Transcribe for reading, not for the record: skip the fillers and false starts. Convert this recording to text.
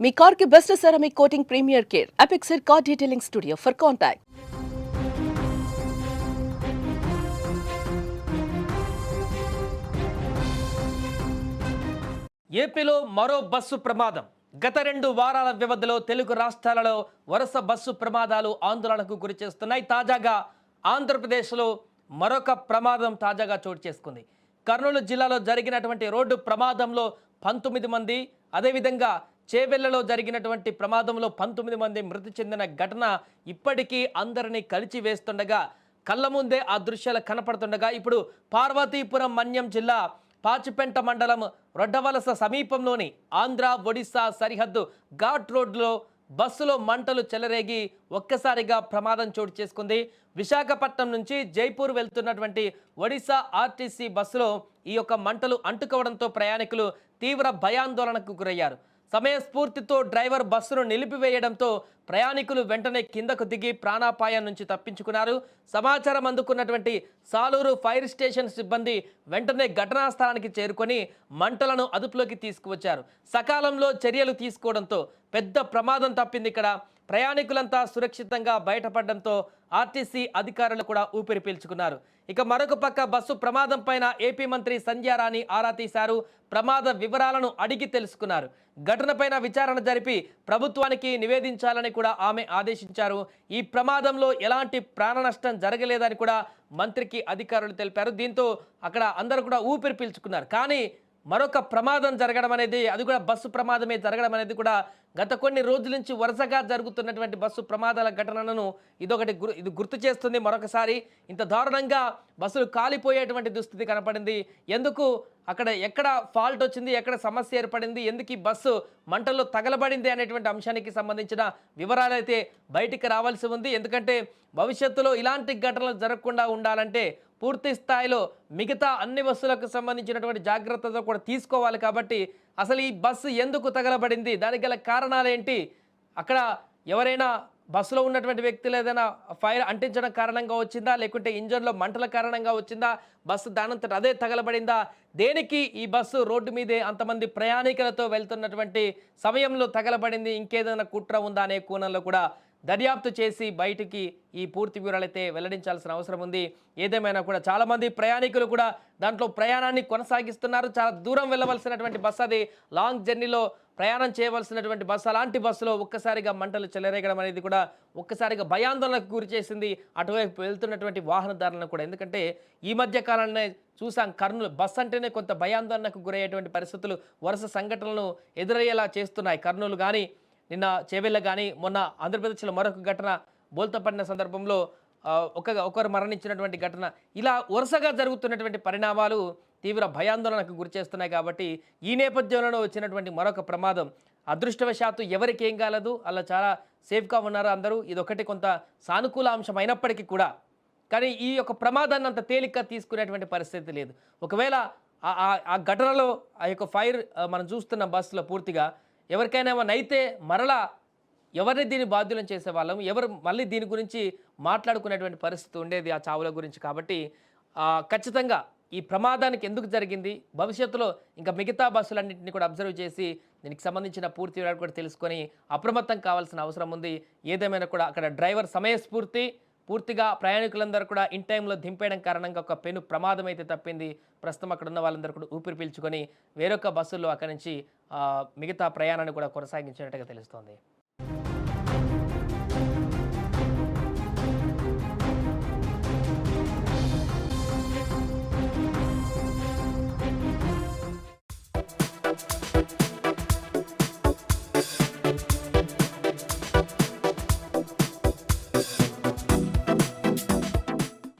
మీ car కి best ceramic coating premier care Apexer car detailing studio for contact. ఏపీలో మరో bus ప్రమాదం. గత 2 వారాల వ్యవధిలో తెలుగు రాష్ట్రాలలో వరుస బస్సు ప్రమాదాలు ఆందోళనకు గురిచేస్తున్నాయి. తాజాగా ఆంధ్రప్రదేశ్లో మరొక ప్రమాదం తాజాగా చోటు చేసుకుంది. కర్నూలు జిల్లాలో జరిగినటువంటి రోడ్డు ప్రమాదంలో 19 మంది, అదేవిధంగా చేవెళ్లలో జరిగినటువంటి ప్రమాదంలో 19 మంది మృతి చెందిన ఘటన ఇప్పటికీ అందరినీ కలిచివేస్తుండగా, కళ్ళ ముందే ఆ దృశ్యాలు కనపడుతుండగా, ఇప్పుడు పార్వతీపురం మన్యం జిల్లా పాచిపెంట మండలం రొడ్డవలస సమీపంలోని ఆంధ్ర ఒడిశా సరిహద్దు ఘాట్ రోడ్లో బస్సులో మంటలు చెలరేగి ఒక్కసారిగా ప్రమాదం చోటు చేసుకుంది. విశాఖపట్నం నుంచి జైపూర్ వెళ్తున్నటువంటి ఒడిశా ఆర్టీసీ బస్సులో ఈ యొక్క మంటలు అంటుకోవడంతో ప్రయాణికులు తీవ్ర భయాందోళనకు గురయ్యారు. సమయస్ఫూర్తితో డ్రైవర్ బస్సును నిలిపివేయడంతో ప్రయాణికులు వెంటనే కిందకు దిగి ప్రాణాపాయం నుంచి తప్పించుకున్నారు. సమాచారం అందుకున్నటువంటి సాలూరు ఫైర్ స్టేషన్ సిబ్బంది వెంటనే ఘటనా స్థలానికి చేరుకొని మంటలను అదుపులోకి తీసుకువచ్చారు. సకాలంలో చర్యలు తీసుకోవడంతో పెద్ద ప్రమాదం తప్పింది. ఇక్కడ ప్రయాణికులంతా సురక్షితంగా బయటపడడంతో ఆర్టీసీ అధికారులు కూడా ఊపిరి పీల్చుకున్నారు. ఇక మరొక పక్క బస్సు ప్రమాదం పైన ఏపీ మంత్రి సంధ్యారాణి ఆరా తీశారు. ప్రమాద వివరాలను అడిగి తెలుసుకున్నారు. ఘటనపైన విచారణ జరిపి ప్రభుత్వానికి నివేదించాలని కూడా ఆమె ఆదేశించారు. ఈ ప్రమాదంలో ఎలాంటి ప్రాణ నష్టం జరగలేదని కూడా మంత్రికి అధికారులు తెలిపారు. దీంతో అక్కడ అందరూ కూడా ఊపిరి పీల్చుకున్నారు. కానీ మరొక ప్రమాదం జరగడం అనేది, అది కూడా బస్సు ప్రమాదమే జరగడం అనేది కూడా గత కొన్ని రోజుల నుంచి వరుసగా జరుగుతున్నటువంటి బస్సు ప్రమాదాల ఘటనలను ఇది గుర్తు చేస్తుంది. మరొకసారి ఇంత దారుణంగా బస్సులు కాలిపోయేటువంటి దుస్థితి కనపడింది. ఎందుకు అక్కడ ఎక్కడ ఫాల్ట్ వచ్చింది, ఎక్కడ సమస్య ఏర్పడింది, ఎందుకు ఈ బస్సు మంటల్లో తగలబడింది అనేటువంటి అంశానికి సంబంధించిన వివరాలు అయితే బయటికి రావాల్సి ఉంది. ఎందుకంటే భవిష్యత్తులో ఇలాంటి ఘటనలు జరగకుండా ఉండాలంటే పూర్తి స్థాయిలో మిగతా అన్ని బస్సులకు సంబంధించినటువంటి జాగ్రత్తలు కూడా తీసుకోవాలి. కాబట్టి అసలు ఈ బస్సు ఎందుకు తగలబడింది, దానికి గల కారణాలు ఏంటి, అక్కడ ఎవరైనా బస్సులో ఉన్నటువంటి వ్యక్తులు ఏదైనా ఫైర్ అంటించడం కారణంగా వచ్చిందా, లేకుంటే ఇంజన్లో మంటల కారణంగా వచ్చిందా, బస్సు దానంతట అదే తగలబడిందా, దేనికి ఈ బస్సు రోడ్డు మీదే అంతమంది ప్రయాణికులతో వెళ్తున్నటువంటి సమయంలో తగలబడింది, ఇంకేదైనా కుట్ర ఉందా అనే కోణంలో కూడా దర్యాప్తు చేసి బయటికి ఈ పూర్తి వివరాలైతే వెల్లడించాల్సిన అవసరం ఉంది. ఏదేమైనా కూడా చాలామంది ప్రయాణికులు కూడా దాంట్లో ప్రయాణాన్ని కొనసాగిస్తున్నారు. చాలా దూరం వెళ్ళవలసినటువంటి బస్సు, అది లాంగ్ జర్నీలో ప్రయాణం చేయవలసినటువంటి బస్సు, అలాంటి బస్సులో ఒక్కసారిగా మంటలు చెలరేగడం అనేది కూడా ఒక్కసారిగా భయాందోళనకు గురి చేసింది అటువైపు వెళ్తున్నటువంటి వాహనదారులను కూడా. ఎందుకంటే ఈ మధ్య కాలంలోనే చూసాం, కర్నూలు బస్సు అంటేనే కొంత భయాందోళనకు గురయ్యేటువంటి పరిస్థితులు వరుస సంఘటనలు ఎదురయ్యేలా చేస్తున్నాయి. కర్నూలు కానీ, నిన్న చేవెళ్ళ కానీ, మొన్న ఆంధ్రప్రదేశ్లో మరొక ఘటన బోల్తపడిన సందర్భంలో ఒకరు మరణించినటువంటి ఘటన, ఇలా వరుసగా జరుగుతున్నటువంటి పరిణామాలు తీవ్ర భయాందోళనకు గురిచేస్తున్నాయి. కాబట్టి ఈ నేపథ్యంలో వచ్చినటువంటి మరొక ప్రమాదం, అదృష్టవశాత్తు ఎవరికి ఏం కాలేదు, అలా చాలా సేఫ్గా ఉన్నారు అందరూ. ఇదొకటి కొంత సానుకూల అంశం అయినప్పటికీ కూడా, కానీ ఈ యొక్క ప్రమాదాన్ని అంత తేలిక తీసుకునేటువంటి పరిస్థితి లేదు. ఒకవేళ ఆ ఘటనలో ఆ యొక్క ఫైర్ మనం చూస్తున్న బస్సులో పూర్తిగా ఎవరికైనా ఏమైనా అయితే మరలా ఎవరిని దీన్ని బాధ్యులను చేసేవాళ్ళం, ఎవరు మళ్ళీ దీని గురించి మాట్లాడుకునేటువంటి పరిస్థితి ఉండేది ఆ చావుల గురించి. కాబట్టి ఖచ్చితంగా ఈ ప్రమాదానికి ఎందుకు జరిగింది, భవిష్యత్తులో ఇంకా మిగతా బస్సులన్నింటినీ కూడా అబ్జర్వ్ చేసి దీనికి సంబంధించిన పూర్తి వివరాలు కూడా తెలుసుకొని అప్రమత్తం కావాల్సిన అవసరం ఉంది. ఏదేమైనా కూడా అక్కడ డ్రైవర్ సమయస్ఫూర్తి పూర్తిగా ప్రయాణికులందరూ కూడా ఇన్ టైంలో దింపేయడం కారణంగా ఒక పెను ప్రమాదం అయితే తప్పింది. ప్రస్తుతం అక్కడ ఉన్న వాళ్ళందరూ కూడా ఊపిరి పీల్చుకొని వేరొక బస్సుల్లో అక్కడి నుంచి మిగతా ప్రయాణాన్ని కూడా కొనసాగించినట్టుగా తెలుస్తోంది.